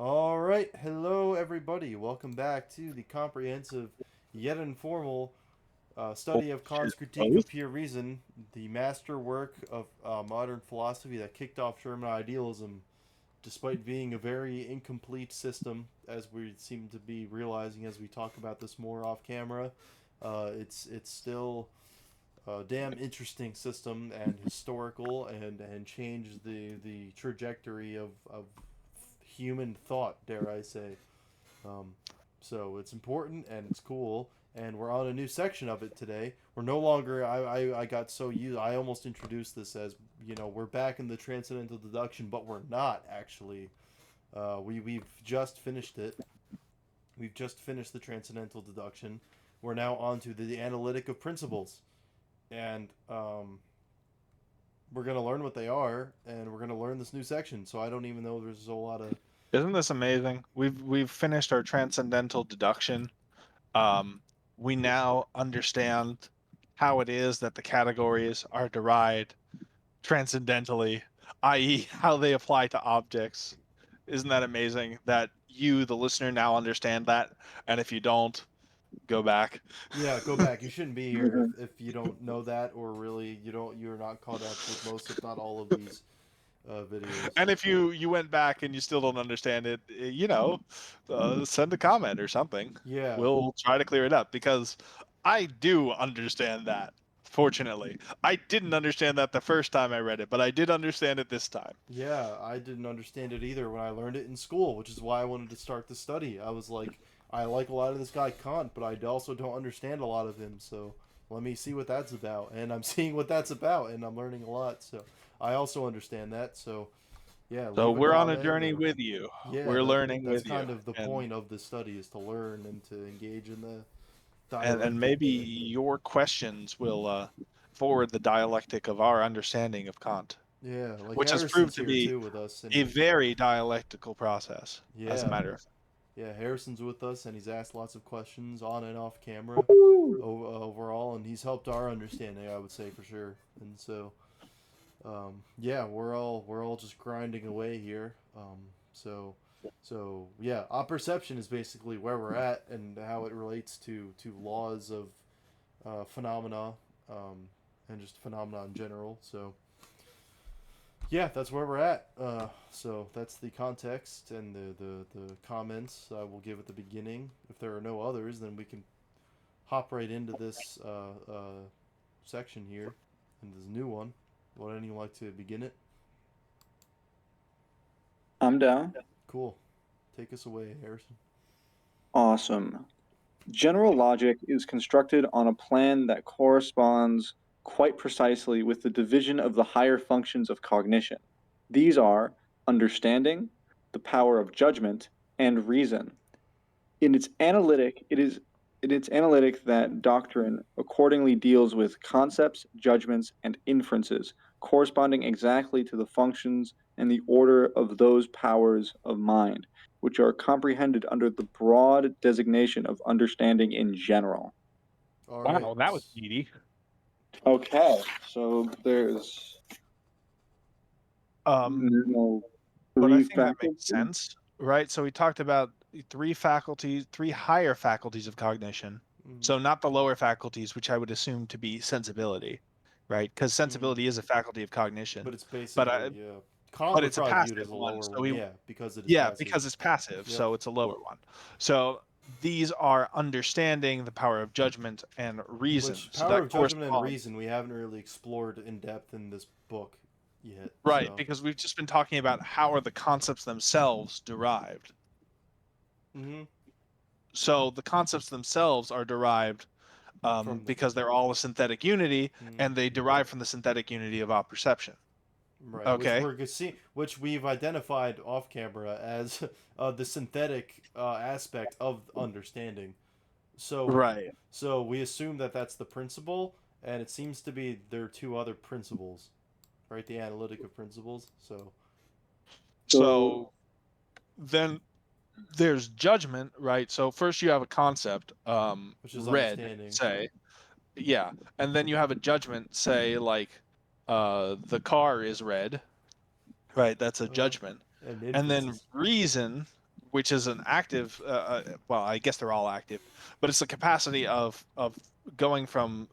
All right, hello everybody. Welcome back to the comprehensive yet informal Or study of is Kant's Critique both? of Pure Reason, the masterwork of modern philosophy that kicked off German idealism, despite being a very incomplete system, as we seem to be realizing as we talk about this more off camera. It's still a damn interesting system and historical and changed the trajectory of human thought, dare I say. Um, so it's important and it's cool, and we're on a new section of it today. We're no longer. I got so used. I almost introduced this as we're back in the transcendental deduction, but we're not actually. We've just finished it. We've just finished the transcendental deduction. We're now on to the analytic of principles, and we're gonna learn what they are, and we're gonna learn this new section. So I don't even know there's a lot of. Isn't this amazing? We've finished our transcendental deduction. Um, we now understand how it is that the categories are derived transcendentally, i.e., how they apply to objects. Isn't that amazing that you, the listener, now understand that? And if you don't, go back. Yeah, go back. You shouldn't be here if you don't know that, or really you're not caught up with most, if not all, of these videos. And if you went back and you still don't understand it, send a comment or something. Yeah, We'll try to clear it up because I do understand that. Fortunately, I didn't understand that the first time I read it, but I did understand it this time. yeah. I didn't understand it either when I learned it in school, which is why I wanted to start the study. I was like, I like a lot of this guy Kant, but I also don't understand a lot of him. So let me see what that's about, and I'm seeing what that's about, and I'm learning a lot. So I also understand that. So yeah, So leave a we're on a comment journey or with you. yeah, We're learning that's with you, kind of the and point of the study is to learn and to engage in the and dialectic. maybe your questions will forward the dialectic of our understanding of Kant, Yeah, like which has Harrison's proved to here be too with us, and a very dialectical process, as a yeah, matter of yeah, Harrison's with us, and he's asked lots of questions on and off camera, overall, and he's helped our understanding, I would say for sure. And so, yeah, we're all just grinding away here. So, so yeah, opperception is basically where we're at and how it relates to laws of phenomena, and just phenomena in general. So yeah, that's where we're at. So that's the context and the comments I will give at the beginning. If there are no others, then we can hop right into this section here, and this new one. Would anyone like to begin it? I'm down. Cool. Take us away, Harrison. Awesome. General logic is constructed on a plan that corresponds quite precisely with the division of the higher functions of cognition. These are understanding, the power of judgment, and reason. In its analytic, it is in its analytic that doctrine accordingly deals with concepts, judgments, and inferences, corresponding exactly to the functions and the order of those powers of mind, which are comprehended under the broad designation of understanding in general. All right. wow, that was needy. Okay, so there's Um, no but I three think that makes faculties. sense, right? So we talked about three faculties, three higher faculties of cognition. Mm-hmm. So not the lower faculties, which I would assume to be sensibility, right? Because Mm-hmm. sensibility is a faculty of cognition, But it's but basically I, Kant but would it's a probably view it passive as a one. lower So one. we, Yeah, because it is yeah, passive. because it's passive, Yep. so it's a lower one. So these are understanding, the power of judgment, and reason. Which So power that of judgment and corresponds. reason we haven't really explored in depth in this book yet. Right, So, because we've just been talking about how are the concepts themselves derived. mm-hmm. So the concepts themselves are derived From the because they're all a synthetic unity, mm, and they derive from the synthetic unity of perception. right, which Okay. we're see, which we've identified off camera as the synthetic aspect of understanding. So, Right. so we assume that that's the principle, and it seems to be there are two other principles, right? The analytic of principles. So, So So then there's judgment, right? So first you have a concept, which is red, understanding. say, yeah, and then you have a judgment, say, like, the car is red, right? That's a Uh, judgment. and And then inferences. reason, which is an active. Well, I guess they're all active, but it's the capacity of going from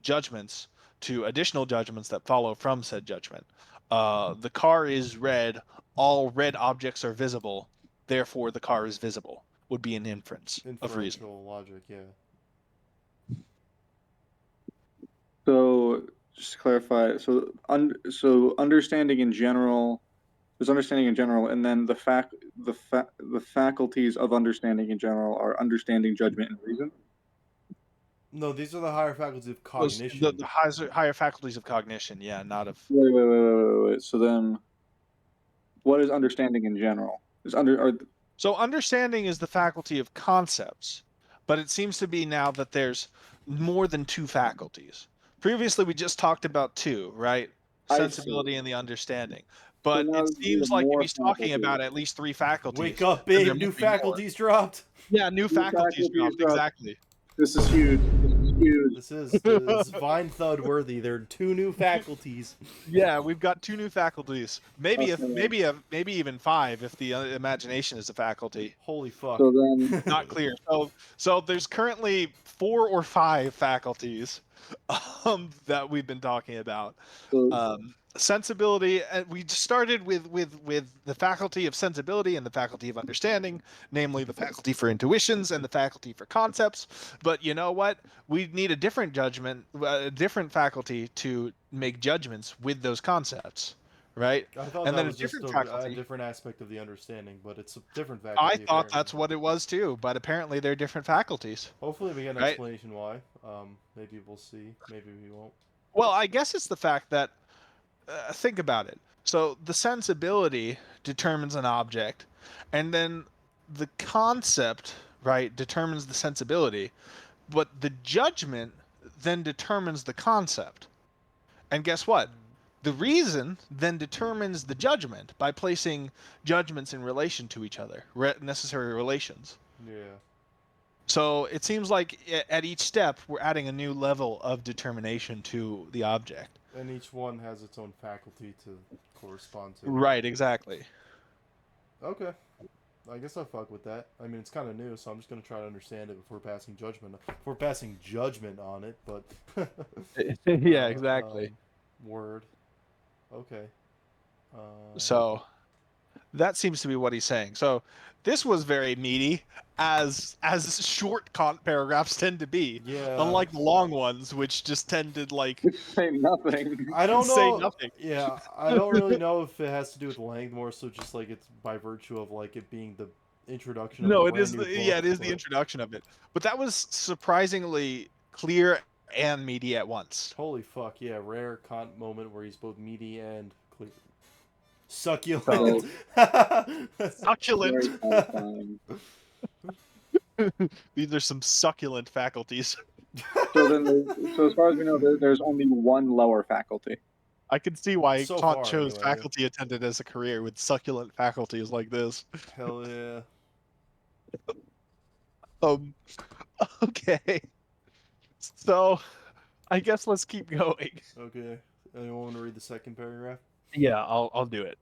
judgments to additional judgments that follow from said judgment. The car is red. All red objects are visible. Therefore, the car is visible. Would be an inference of reason. Inferential logic, yeah. So just to clarify, so understanding in general, there's understanding in general, and then the faculties of understanding in general are understanding, judgment, and reason. No, these are the higher faculties of Those- cognition. the higher faculties of cognition, yeah, not of. Wait. So then, what is understanding in general? So understanding is the faculty of concepts, but it seems to be now that there's more than two faculties. Previously, we just talked about two, right? I see. Sensibility and the understanding. But now it we seems have like if more he's talking faculties. about at least three faculties, Wake up, then there babe! New must be more. faculties dropped. Yeah, new faculties dropped. dropped. Exactly. This is huge. This is Vine Thud worthy. There are two new faculties. Yeah, we've got two new faculties. Maybe Okay. maybe even five if the imagination is a faculty. Holy fuck. So then, Not clear. So there's currently 4 or 5 faculties that we've been talking about. so, Sensibility, and we started with the faculty of sensibility and the faculty of understanding, namely the faculty for intuitions and the faculty for concepts. But you know what? We need a different judgment, a different faculty to make judgments with those concepts, right? I thought And that then a was just different a faculty. different aspect of the understanding, but it's a different I faculty. thought Apparently. that's what it was too, but apparently they're different faculties. Hopefully, we get an Right. explanation why. Maybe we'll see. Maybe we won't. Well, I guess it's the fact that think about it. So the sensibility determines an object, and then the concept, right, determines the sensibility, but the judgment then determines the concept. And guess what? The reason then determines the judgment by placing judgments in relation to each other, necessary relations. Yeah. So it seems like at each step we're adding a new level of determination to the object. And each one has its own faculty to correspond to. Right, exactly. Okay. I guess I'll fuck with that. I mean, it's kind of new, so I'm just gonna try to understand it before passing judgment. Before passing judgment on it, but. Yeah, exactly. Word. Okay. So that seems to be what he's saying. So this was very meaty, as short Kant paragraphs tend to be. Yeah. Unlike the long ones, which just tended like say nothing. I don't know. say nothing. Yeah, I don't really know if it has to do with length, more so just like it's by virtue of like it being the introduction. No, of a it is brand new yeah, book, it is the but- introduction of it. But that was surprisingly clear and meaty at once. Holy fuck! Yeah, rare Kant moment where he's both meaty and clear. Succulent. Succulent. Very satisfying. These are some succulent faculties. So then, so as far as we know, there's only one lower faculty. I can see why So Kant far, chose anyway. faculty attendant as a career with succulent faculties like this. Hell yeah. Okay. So, I guess let's keep going. Okay. Anyone want to read the second paragraph? Yeah, I'll do it.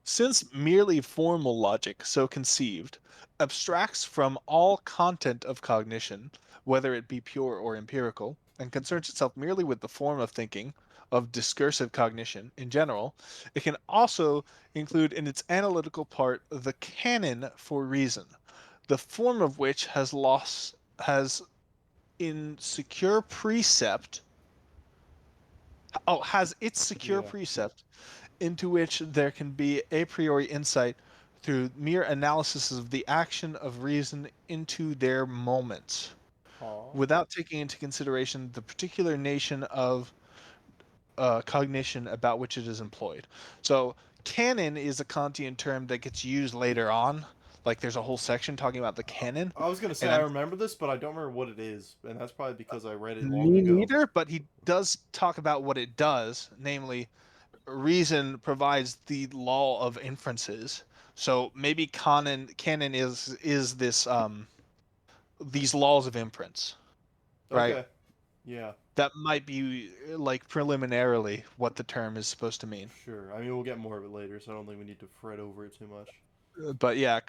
Since merely formal logic, so conceived, abstracts from all content of cognition, whether it be pure or empirical, and concerns itself merely with the form of thinking, of discursive cognition in general, it can also include in its analytical part the canon for reason, the form of which has in secure precept has its secure Yeah. precept into which there can be a priori insight through mere analysis of the action of reason into their moments, without taking into consideration the particular nation of cognition about which it is employed. So canon is a Kantian term that gets used later on. Like there's a whole section talking about the canon. I was gonna say And I remember this, but I don't remember what it is, and that's probably because I read it long Me ago. neither, but he does talk about what it does, namely reason provides the law of inferences. So maybe canon is this these laws of inference, right? Okay. Yeah. That might be like preliminarily what the term is supposed to mean. Sure. I mean, we'll get more of it later, so I don't think we need to fret over it too much. But yeah,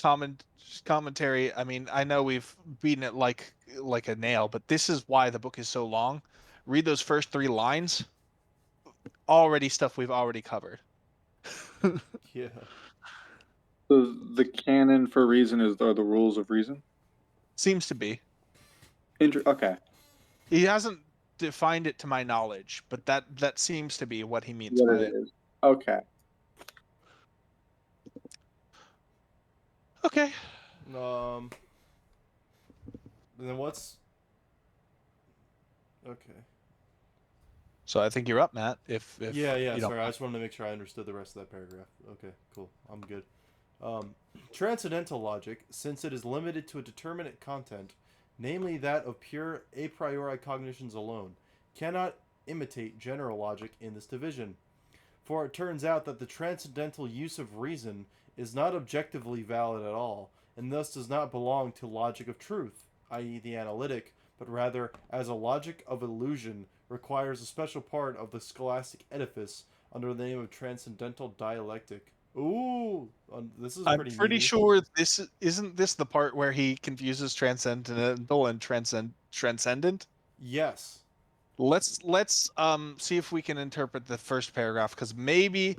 commentary. I mean, I know we've beaten it like a nail, but this is why the book is so long. Read those first 3 lines. Already stuff we've already covered. Yeah. So the canon for reason are the rules of reason. Seems to be. Okay. He hasn't defined it to my knowledge, but that seems to be what he means What by it it. is. Okay. Okay. And then what's okay? So I think you're up, Matt. If Yeah, yeah. you don't. Sorry, I just wanted to make sure I understood the rest of that paragraph. Okay, cool. I'm good. Transcendental logic, since it is limited to a determinate content, namely that of pure a priori cognitions alone, cannot imitate general logic in this division. For it turns out that the transcendental use of reason is not objectively valid at all, and thus does not belong to logic of truth, i.e., the analytic, but rather, as a logic of illusion, requires a special part of the scholastic edifice under the name of transcendental dialectic. Ooh, this is I'm pretty pretty meaty. sure isn't this the part where he confuses transcendental and transcendent. Yes. Let's see if we can interpret the first paragraph, because maybe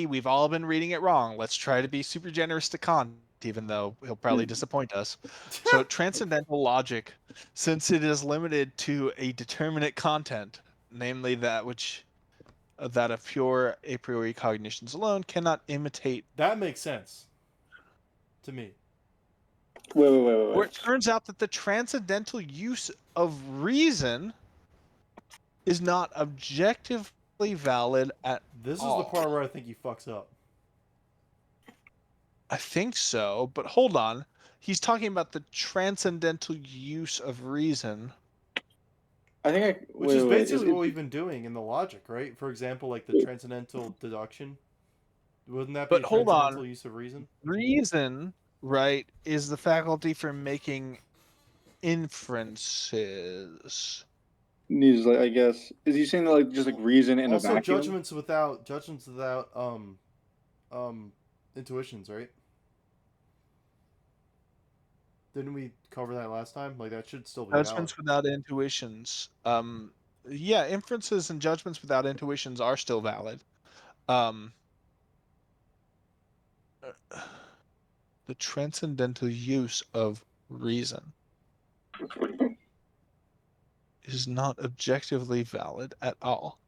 we've all been reading it wrong. Let's try to be super generous to Kant, even though he'll probably disappoint us. So transcendental logic, since it is limited to a determinate content, namely that of pure a priori cognitions alone, cannot imitate. That makes sense to me. Where it turns out that the transcendental use of reason is not objectively valid at This is the all. part where I think he fucks up. I think so, but hold on. He's talking about the transcendental use of reason. I think I Which is wait. Is basically it what we've been doing in the logic, right? For example, like the transcendental deduction. Wouldn't that be But a hold on. transcendental use of reason? Reason, right, is the faculty for making inferences. needs like I guess is he saying that, like just like reason in a Also, vacuum? judgments without um intuitions, right? Didn't we cover that last time? Like that should still be valid. Judgments without intuitions. Yeah, inferences and judgments without intuitions are still valid. Um, the transcendental use of reason is not objectively valid at all.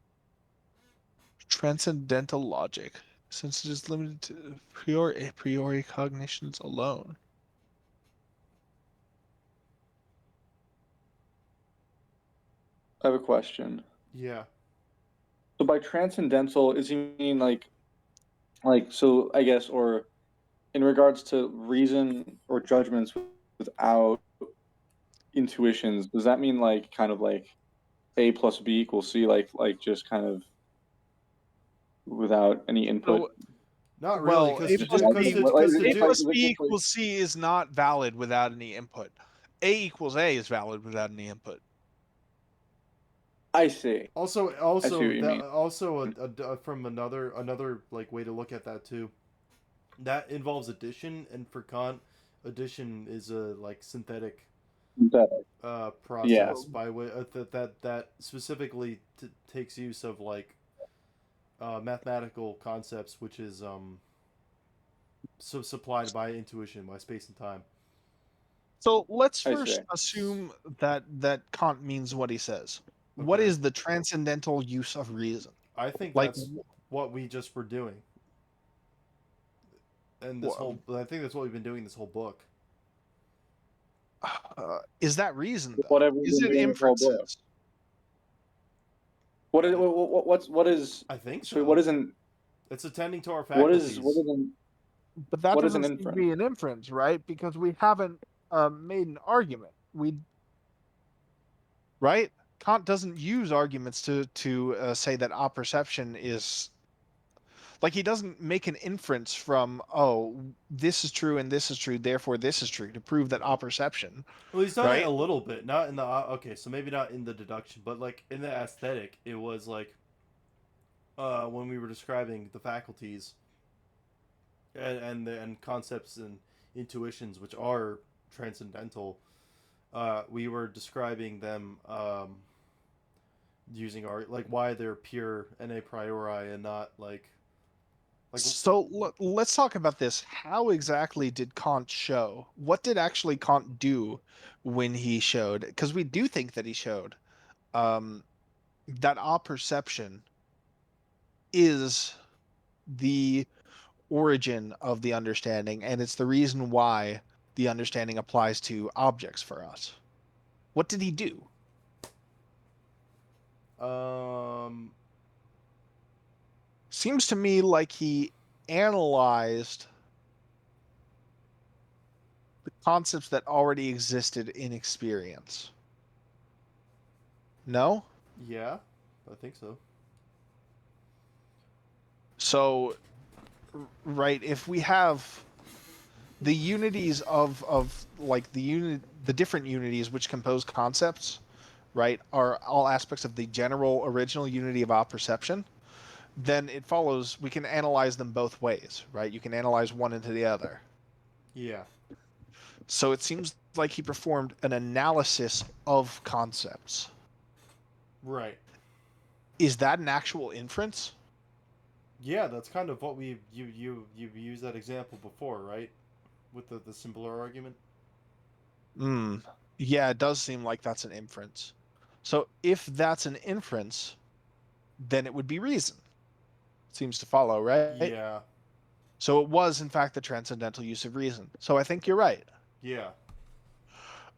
Transcendental logic, since it is limited to pure a priori cognitions alone. I have a question. Yeah. So by transcendental, is he mean so I guess or in regards to reason or judgments without intuitions, does that mean like kind of like A plus B equals C, like just kind of without any input? So, Not really, well, because A to plus do, because B, to, because to A do, plus B equals C is not valid without any input. A equals A is valid without any input. I see. also, I see what you mean. from another like way to look at that too. That involves addition, and for Kant, addition is a like synthetic Yeah. process by way that specifically takes use of like mathematical concepts, which is supplied by intuition, by space and time. So let's I see. first assume that Kant means what he says. What Okay. is the transcendental use of reason? I think Like, that's what we just were doing, and this whole. I think that's what we've been doing this whole book. is that reason though? Whatever we've Is been it doing this whole book. inferences? What is I think so so. what isn't It's attending to our what faculties. isn't But that what is doesn't an seem to inference? be an inference, right? Because we haven't made an argument. Right? Kant doesn't use arguments to say that apperception is like, he doesn't make an inference from, oh, this is true and this is true, therefore this is true, to prove that apperception, Well, he's done it a right? little bit, not in the okay, so maybe not in the deduction, but like in the aesthetic, it was like when we were describing the faculties, and concepts and intuitions which are transcendental. We were describing them using our like why they're pure and a priori and not like So let's talk about this. How exactly did Kant show? What did actually Kant do when he showed? Because we do think that he showed um, that our perception is the origin of the understanding, and it's the reason why the understanding applies to objects for us. What did he do? um Seems to me like he analyzed the concepts that already existed in experience. No? yeah, I think so. So, right, if we have the unities of like the different unities which compose concepts, right, are all aspects of the general original unity of our perception, then it follows we can analyze them both ways, right? You can analyze one into the other. Yeah. So it seems like he performed an analysis of concepts. Right. Is that an actual inference? Yeah, that's kind of what you've used that example before, right? With the simpler argument. Hmm. Yeah, it does seem like that's an inference. So if that's an inference, then it would be reason. Seems to follow, right? Yeah. So it was, in fact, the transcendental use of reason. So I think you're right. Yeah.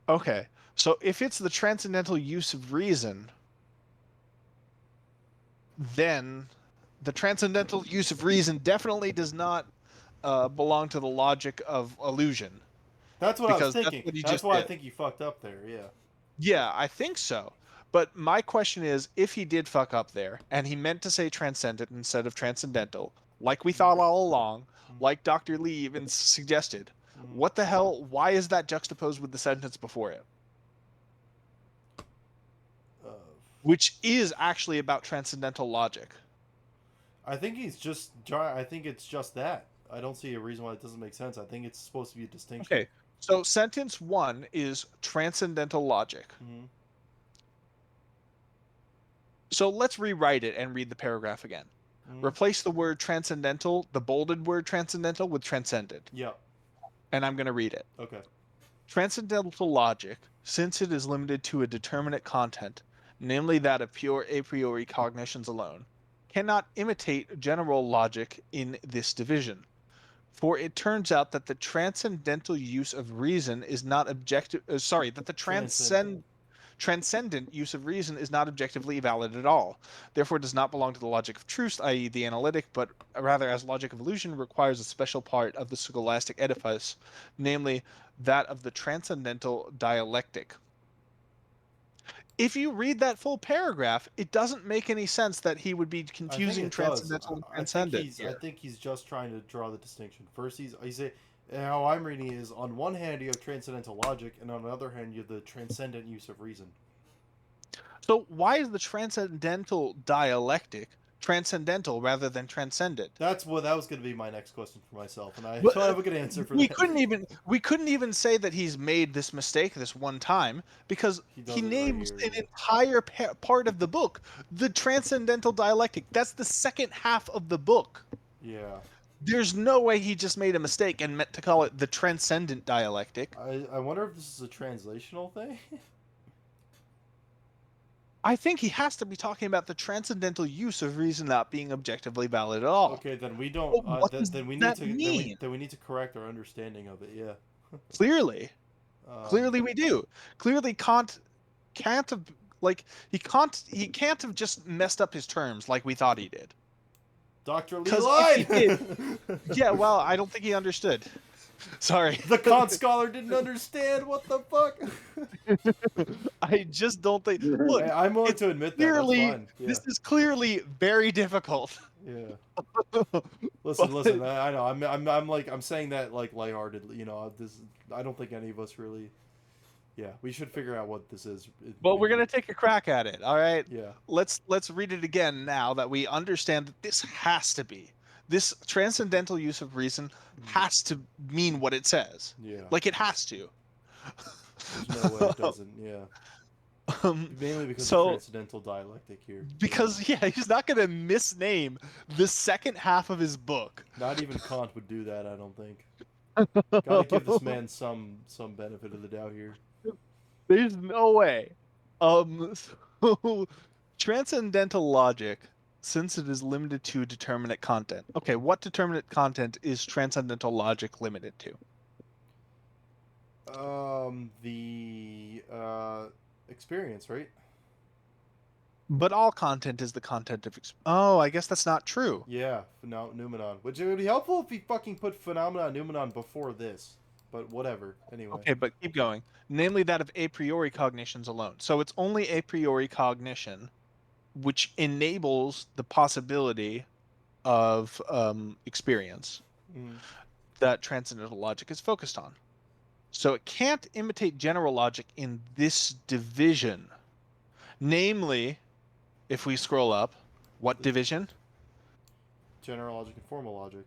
Okay. So if it's the transcendental use of reason, then the transcendental use of reason definitely does not belong to the logic of illusion, That's what I was because that's thinking. what he That's just why I did. think you fucked up there. Yeah. Yeah, I think so. But my question is, if he did fuck up there and he meant to say transcendent instead of transcendental, like we thought all along, like Dr. Lee even suggested, Mm-hmm. what the hell? Why is that juxtaposed with the sentence before it, Uh, which is actually about transcendental logic? I think he's just. I think it's just that. I don't see a reason why it doesn't make sense. I think it's supposed to be a distinction. Okay, so sentence one is transcendental logic. Mm-hmm. So let's rewrite it and read the paragraph again. Mm-hmm. Replace the word transcendental, the bolded word transcendental, with transcendent. Yeah. And I'm going to read it. Okay. Transcendental logic, since it is limited to a determinate content, namely that of pure a priori cognitions alone, cannot imitate general logic in this division. For it turns out that the transcendental use of reason is not objective. That the Transcendent. transcendent use of reason is not objectively valid at all. Therefore, it does not belong to the logic of truth, i.e., the analytic, but rather, as logic of illusion, requires a special part of the scholastic edifice, namely that of the transcendental dialectic. If you read that full paragraph, it doesn't make any sense that he would be I think confusing it does. transcendental and I think transcendent he's. I here. think he's just trying to draw the distinction. First, he's a. How I'm reading it is on one hand you have transcendental logic, and on the other hand you have the transcendent use of reason. So why is the transcendental dialectic transcendental rather than transcendent? That was going to be my next question for myself, and I But don't have a good answer for we that. couldn't even say that he's made this mistake this one time, because He he does it right names here. an Yeah. entire part of the book the transcendental dialectic. That's the second half of the book. Yeah. There's no way he just made a mistake and meant to call it the transcendent dialectic. I wonder if this is a translational thing. I think he has to be talking about the transcendental use of reason not being objectively valid at all. Okay, then we don't. But what does Then we need that to. mean? Then we need to correct our understanding of it. Yeah. Clearly. Um, Clearly we do. Clearly Kant can't have he can't have just messed up his terms like we thought he did. Dr. Lee 'Cause if he lied. Yeah, well, I don't think he understood. Sorry. The Kant scholar didn't understand. What the fuck? I just don't think. Look, I'm willing it's to admit that. That's clearly fine. Yeah. this is clearly very difficult. Yeah. Listen, But- listen. I know. I'm saying that like lightheartedly. You know, this. I don't think any of us really. Yeah, we should figure out what this is. Well, we're gonna take a crack at it. All right. Yeah. Let's read it again now that we understand that this has to be this transcendental use of reason has to mean what it says. Yeah. Like, it has to. There's no way it doesn't. Yeah. Mainly because of So, transcendental dialectic here. because, yeah, he's not going to misname the second half of his book. Not even Kant would do that, I don't think. Gotta give this man some benefit of the doubt here. There's no way. So, transcendental logic, since it is limited to determinate content. Okay, what determinate content is transcendental logic limited to? The experience, right? But all content is the content of. Oh, I guess that's not true. Yeah, noumenon. Which it would be helpful if he fucking put phenomena noumenon before this. But whatever. Anyway. Okay, but keep going. Namely, that of a priori cognitions alone. So it's only a priori cognition, which enables the possibility of experience that transcendental logic is focused on. So it can't imitate general logic in this division. Namely, if we scroll up, what division? General logic and formal logic.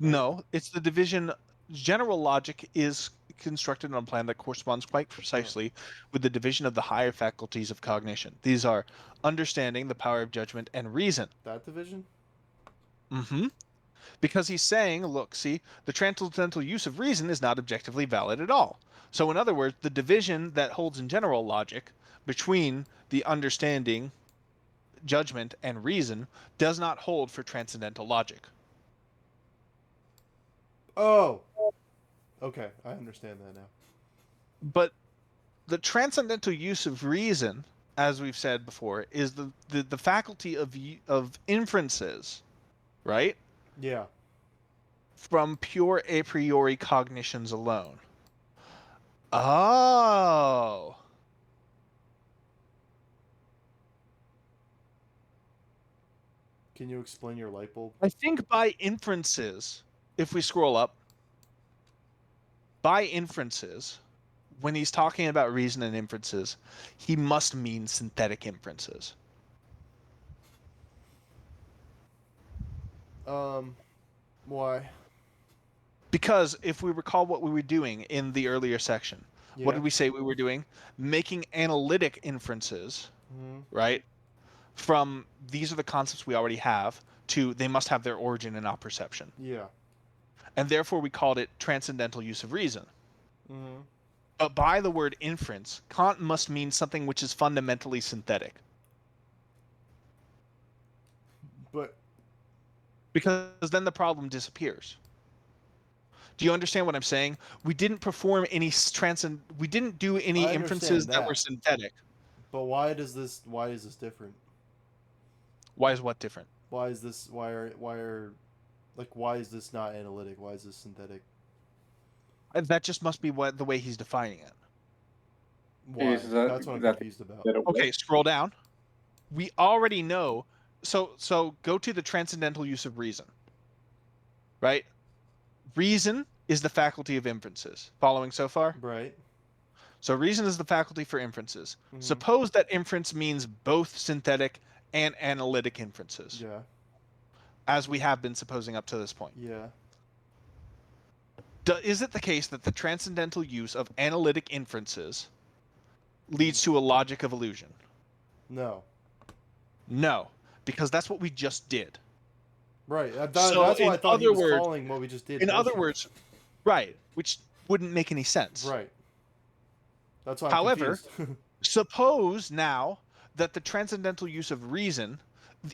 No, it's the division. General logic is constructed on a plan that corresponds quite precisely with the division of the higher faculties of cognition. These are understanding, the power of judgment, and reason. That division? Mm-hmm. Because he's saying, look, see, the transcendental use of reason is not objectively valid at all. So in other words, the division that holds in general logic between the understanding, judgment, and reason does not hold for transcendental logic. Oh! Okay, I understand that now. But the transcendental use of reason, as we've said before, is the faculty of inferences, right? Yeah. From pure a priori cognitions alone. Oh. Can you explain your light bulb? I think by inferences, if we scroll up, by inferences, when he's talking about reason and inferences, he must mean synthetic inferences. Why? Because if we recall what we were doing in the earlier section, what did we say we were doing? Making analytic inferences, right? From these are the concepts we already have to they must have their origin in our perception. Yeah. And therefore we called it transcendental use of reason. But by the word inference, Kant must mean something which is fundamentally synthetic. But because then the problem disappears. Do you understand what I'm saying? We didn't perform any we didn't do any inferences that were synthetic. But why is this different? Why is what different? Why is this this not analytic? Why is this synthetic? That just must be the way he's defining it. Why? That's what I'm confused about. Okay, scroll down. We already know. So go to the transcendental use of reason. Right? Reason is the faculty of inferences. Following so far? Right. So reason is the faculty for inferences. Suppose that inference means both synthetic and analytic inferences. Yeah. As we have been supposing up to this point. Yeah. Is it the case that the transcendental use of analytic inferences leads to a logic of illusion? No. No, because that's what we just did. Right. That's why I thought he was calling what we just did. In other words, right, which wouldn't make any sense. Right. That's why. However, suppose now that the transcendental use of reason,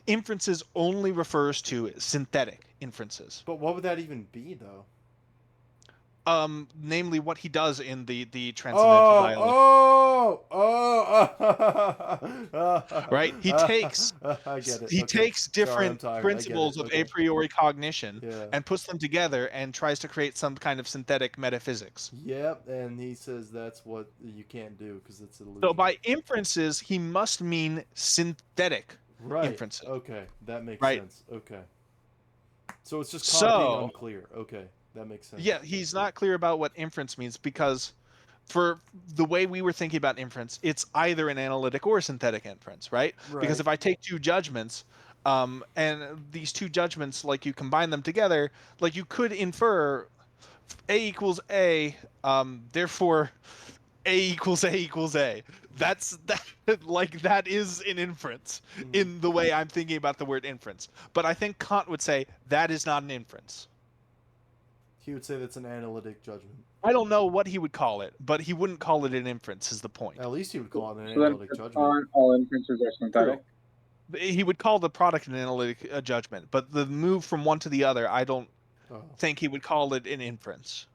inferences only refers to synthetic inferences. But what would that even be, though? Namely what he does in the transcendental dialogue. Right? He takes I get it. He takes different principles of a priori cognition and puts them together and tries to create some kind of synthetic metaphysics. Yep, and he says that's what you can't do because it's an illusion. So by inferences, he must mean synthetic inferences. Okay, that makes sense. Okay. So it's just being unclear. Okay. That makes sense. Yeah, he's not clear about what inference means because for the way we were thinking about inference, it's either an analytic or a synthetic inference, right? Because if I take two judgments, And these two judgments, like you combine them together, like you could infer A equals A, therefore A equals A equals A. That's that like that is an inference in the way I'm thinking about the word inference. But I think Kant would say that is not an inference. He would say that's an analytic judgment. I don't know what he would call it, but he wouldn't call it an inference is the point. At least he would call it an So then, analytic judgment. aren't all inferences are synthetic? He would call the product an analytic judgment, but the move from one to the other, I don't think he would call it an inference.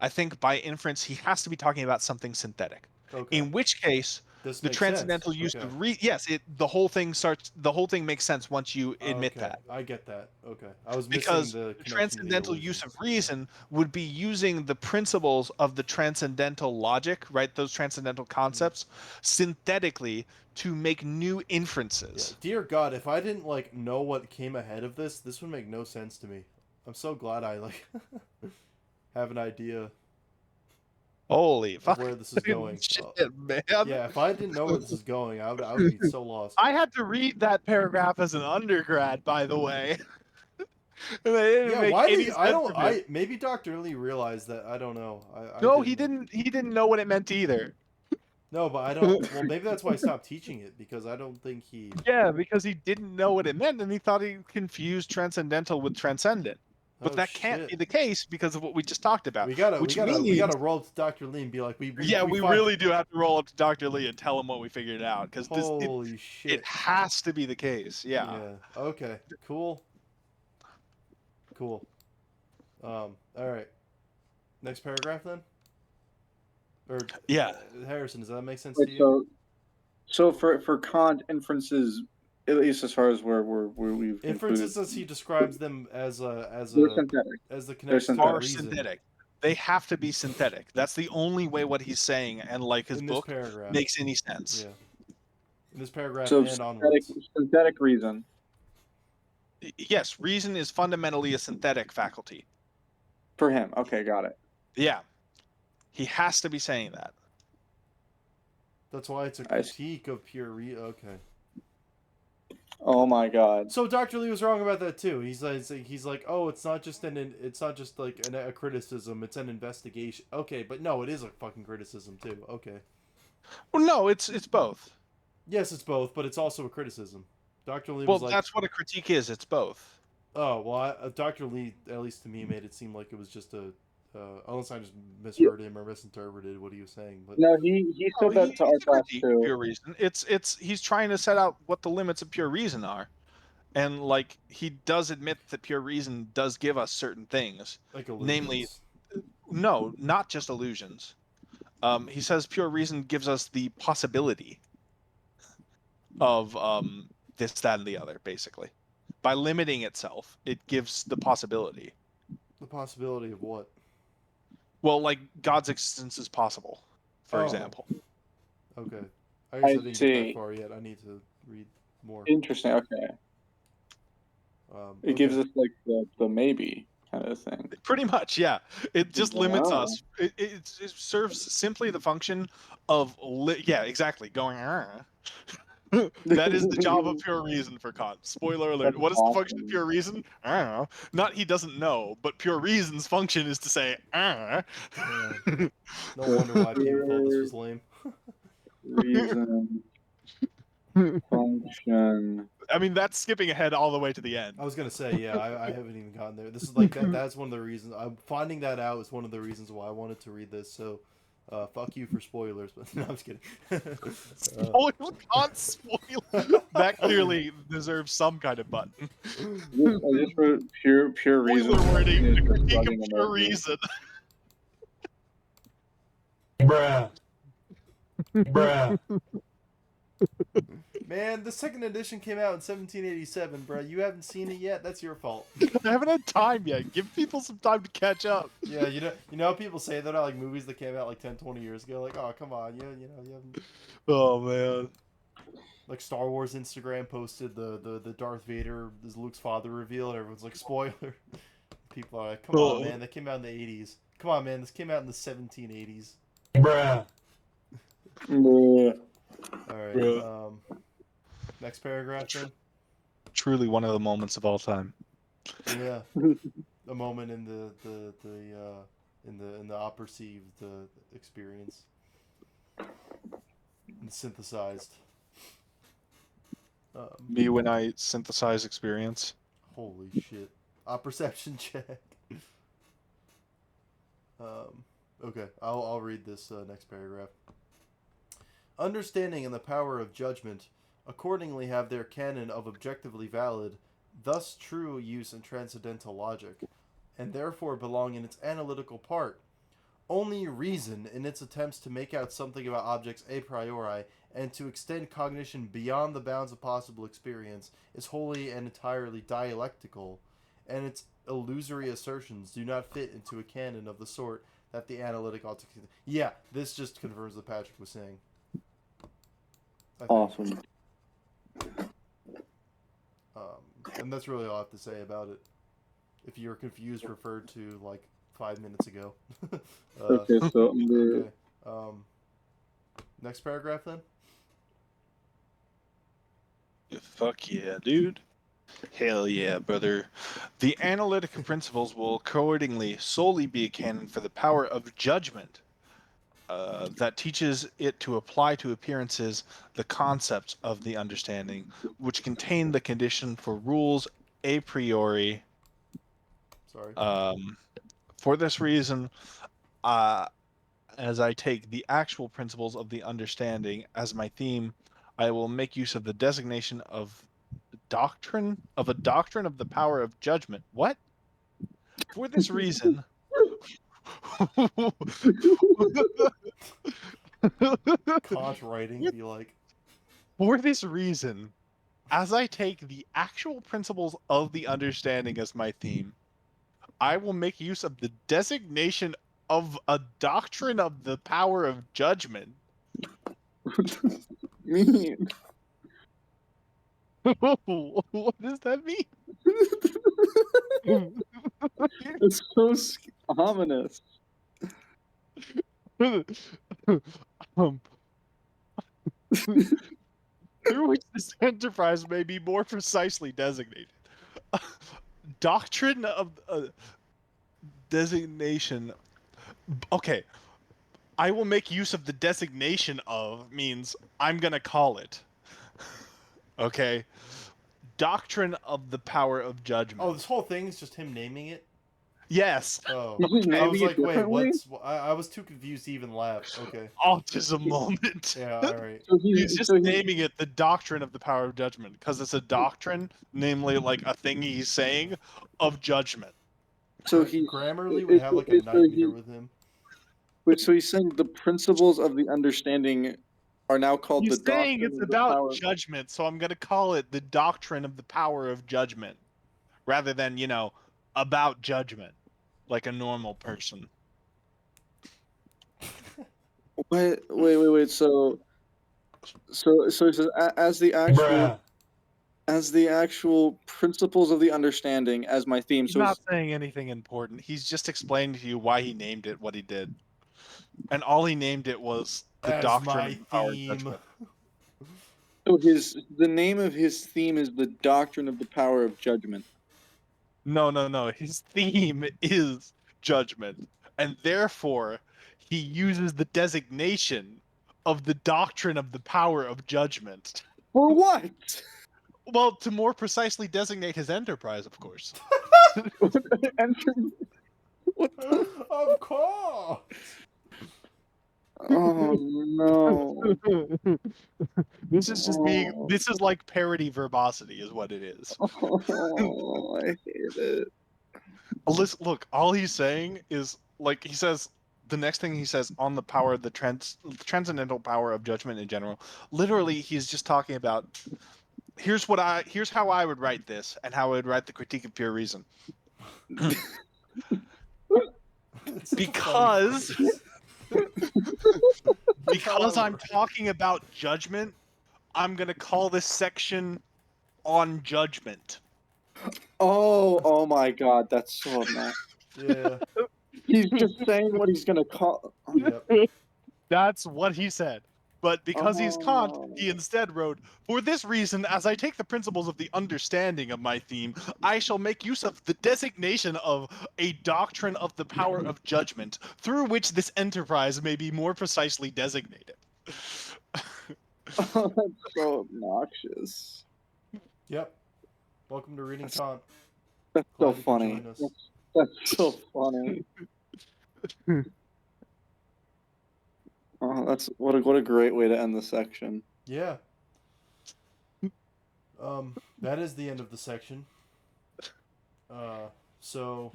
I think by inference, he has to be talking about something synthetic. Okay. In which case, This the makes transcendental sense. use of the whole thing makes sense once you admit that. I get that. Okay. I was Because missing the the transcendental use of reason would be using the principles of the transcendental logic, right? Those transcendental concepts, synthetically to make new inferences. Yeah. Dear God, if I didn't like know what came ahead of this would make no sense to me. I'm so glad I like have an idea Holy fuck. where this is going. Shit, man. Yeah, if I didn't know where this is going, I would be so lost. I had to read that paragraph as an undergrad, by the way. Yeah, why did I don't I maybe Dr. Lee realized that, I don't know. No, he didn't know what it meant either. No, but I don't well maybe that's why I stopped teaching it, because I don't think he Yeah, because he didn't know what it meant and he thought he confused transcendental with transcendent. But that can't be the case because of what we just talked about. We gotta roll to Dr. Lee and be like, we really do have to roll up to Dr. Lee and tell him what we figured out, because holy shit, it has to be the case. Yeah. Okay. Cool. All right. Next paragraph then. Or Harrison, does that make sense to you? So for Kant, inferences, at least as far as where we've inferences, as he describes them as synthetic. As the connection are synthetic. They have to be synthetic. That's the only way what he's saying and like his book makes any sense. Yeah. In this paragraph So and onwards. Synthetic reason. Yes, reason is fundamentally a synthetic faculty. For him. Okay, got it. Yeah. He has to be saying that. That's why it's a critique of pure okay. Oh my God. So Dr. Lee was wrong about that too. He's like, oh, it's not just like a criticism, it's an investigation. Okay, but no, it is a fucking criticism too. Okay. Well, no, it's both. Yes, it's both, but it's also a criticism. Dr. Lee was like, that's what a critique is. It's both. Oh well, Dr. Lee, at least to me, made it seem like it was just a. Unless I just misheard him or misinterpreted what he was saying, but no, he said that to our class too. Pure reason. It's he's trying to set out what the limits of pure reason are, and like he does admit that pure reason does give us certain things, like illusions. Namely, no, not just illusions. He says pure reason gives us the possibility of this, that, and the other, basically. By limiting itself, it gives the possibility. The possibility of what? Well, like God's existence is possible, for example. Okay. I guess I didn't get that far yet. I need to read more. Interesting. Okay. It gives us like the maybe kind of thing. Pretty much, yeah. It just limits us. It serves simply the function of exactly, going. That is the job of pure reason for Kant. Spoiler alert. What is the function of pure reason? I don't know. Not he doesn't know, but pure reason's function is to say, No wonder why people thought this was lame. Reason. Function. I mean, that's skipping ahead all the way to the end. I was gonna say, yeah, I haven't even gotten there. This is like that's one of the reasons. I'm finding that out is one of the reasons why I wanted to read this. So, fuck you for spoilers, but no, I'm just kidding. Kant spoiler. That clearly deserves some kind of button. I just wrote pure reason. Spoiler wording. The critique of pure reason. Bruh. Man, the second edition came out in 1787, bro. You haven't seen it yet? That's your fault. I haven't had time yet. Give people some time to catch up. Yeah, you know how people say that like movies that came out like 10, 20 years ago? Like, oh, come on, you haven't... Oh, man. Like Star Wars Instagram posted the Darth Vader is Luke's father reveal, and everyone's like, spoiler. People are like, come on, man, that came out in the 80s. Come on, man, this came out in the 1780s. Bruh. Alright, next paragraph then. Truly one of the moments of all time. Yeah, a moment in the perceived experience, and synthesized. Me when I synthesize experience. Holy shit! Perception check. Okay, I'll read this next paragraph. Understanding and the power of judgment accordingly have their canon of objectively valid, thus true use in transcendental logic, and therefore belong in its analytical part. Only reason, in its attempts to make out something about objects a priori and to extend cognition beyond the bounds of possible experience, is wholly and entirely dialectical, and its illusory assertions do not fit into a canon of the sort that the analytic ought to. Yeah, this just confirms what Patrick was saying. Awesome. And that's really all I have to say about it. If you're confused, referred to like 5 minutes ago. Okay, so under... Okay. Next paragraph then. Fuck yeah, dude. Hell yeah, brother. The Analytic of Principles will accordingly solely be a canon for the power of judgment that teaches it to apply to appearances the concepts of the understanding, which contain the condition for rules a priori. Sorry. For this reason, as I take the actual principles of the understanding as my theme, I will make use of the designation of a doctrine of the power of judgment. What? For this reason, Kant writing be like. for this reason, as I take the actual principles of the understanding as my theme, I will make use of the designation of a doctrine of the power of judgment. mean? What does that mean? It's so ominous. Through which this enterprise may be more precisely designated. Doctrine of designation. Okay. I will make use of the designation of means I'm going to call it. Okay. Doctrine of the power of judgment. Oh, this whole thing is just him naming it? Yes. Oh. He's just I naming was it like, wait, differently? what's... I was too confused to even laugh. Okay. Autism moment. Yeah, alright. So He's just naming it the doctrine of the power of judgment because it's a doctrine, namely like a thing he's saying of judgment. So he Grammarly would have like a night meter with him. Wait, so he's saying the principles of the understanding are now called He's the saying doctrine it's of the power. about judgment, so I'm going to call it the doctrine of the power of judgment rather than, about judgment like a normal person. Wait. So he says as the actual principles of the understanding as my theme. He's So not saying anything important. He's just explaining to you why he named it what he did. And all he named it was the As doctrine my of the power of theme. judgment. so the name of his theme is the doctrine of the power of judgment. No. His theme is judgment. And therefore, he uses the designation of the doctrine of the power of judgment. For what? Well, to more precisely designate his enterprise, of course. Of course. Oh no. This is just this is like parody verbosity is what it is. Oh, I hate it. Listen, look, all he's saying is, like, he says, the next thing he says on the power of the transcendental power of judgment in general, literally he's just talking about, here's how I would write this and how I would write the Critique of Pure Reason. Because I'm talking about judgment, I'm going to call this section on judgment. Oh my god, that's so nice. Yeah. He's just saying what he's gonna call. Yep. That's what he said. But because he's Kant, Oh. he instead wrote, "For this reason, as I take the principles of the understanding of my theme, I shall make use of the designation of a doctrine of the power of judgment, through which this enterprise may be more precisely designated." Oh, that's so obnoxious. Yep. Welcome to Reading Kant. That's Glad so you could funny. join us. That's so funny. Oh, that's what a great way to end the section. Yeah. That is the end of the section. So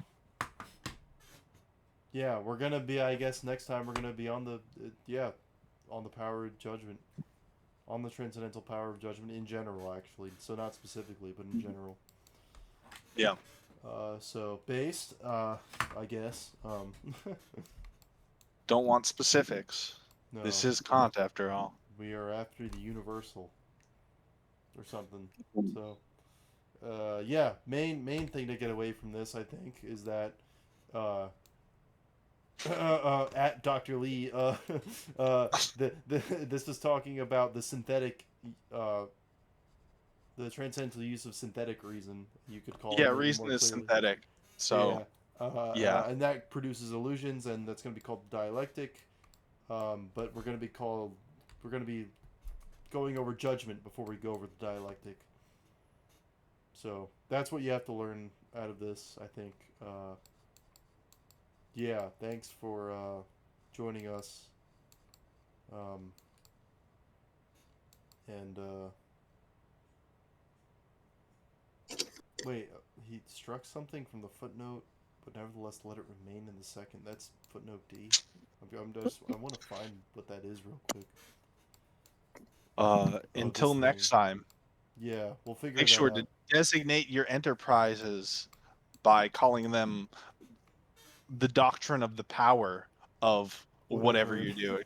yeah, we're gonna be. I guess next time we're gonna be on the on the power of judgment, on the transcendental power of judgment in general, actually. So not specifically, but in general. Yeah. So based, I guess. Don't want specifics. No, This is Kant, after all. we are after the universal, or something. So, yeah, main thing to get away from this, I think, is that, at Dr. Lee, this is talking about the synthetic, the transcendental use of synthetic reason, you could call it. Yeah, maybe reason more is clearly. synthetic. So, yeah. And that produces illusions, and that's going to be called dialectic. But we're going to be going over judgment before we go over the dialectic. So that's what you have to learn out of this, I think. Yeah, thanks for joining us. And wait, he struck something from the footnote, but nevertheless let it remain in the second. That's footnote D. I want to find what that is real quick. Until this next thing. time, Yeah, we'll figure make that sure out. to designate your enterprises by calling them the doctrine of the power of whatever you're doing,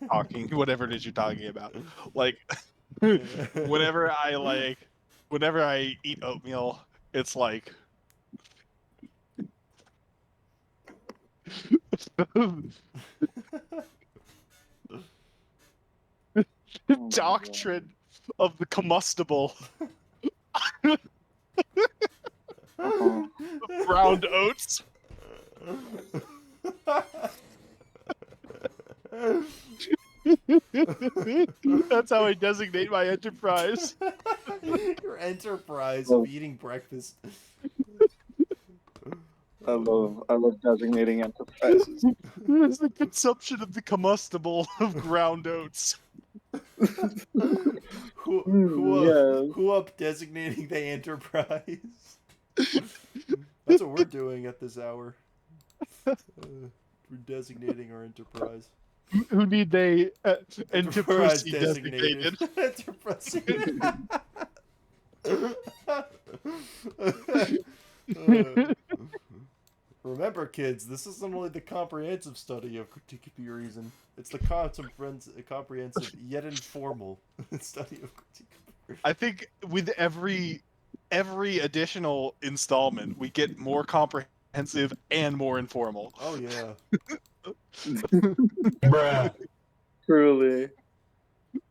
whatever it is you're talking about. Like, whenever I eat oatmeal, it's like doctrine of the combustible Uh-huh. ground oats. That's how I designate my enterprise. Your enterprise of eating breakfast. I love designating enterprises. It's the consumption of the combustible of ground oats. Who up designating the enterprise? That's what we're doing at this hour. We're designating our enterprise. Who need they enterprise designated? designated? Enterprise. Remember, kids, this isn't only the comprehensive study of critique of pure reason. It's the comprehensive yet informal study of critique of pure reason. I think with every additional installment, we get more comprehensive and more informal. Oh yeah. Bruh. Truly.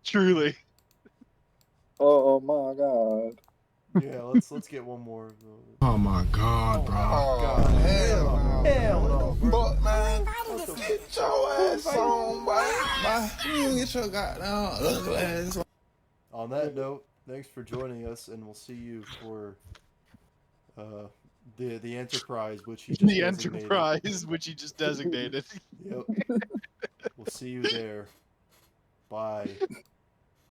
Truly. Oh my god. Yeah, let's get one more. Oh my god, bro. God. Hell no, bro. Fuck, man. Get your ass on, boy. You get your goddamn ugly ass on. On that note, thanks for joining us, and we'll see you for the Enterprise, which he just The designated. enterprise, which he just designated. Yep. We'll see you there. Bye.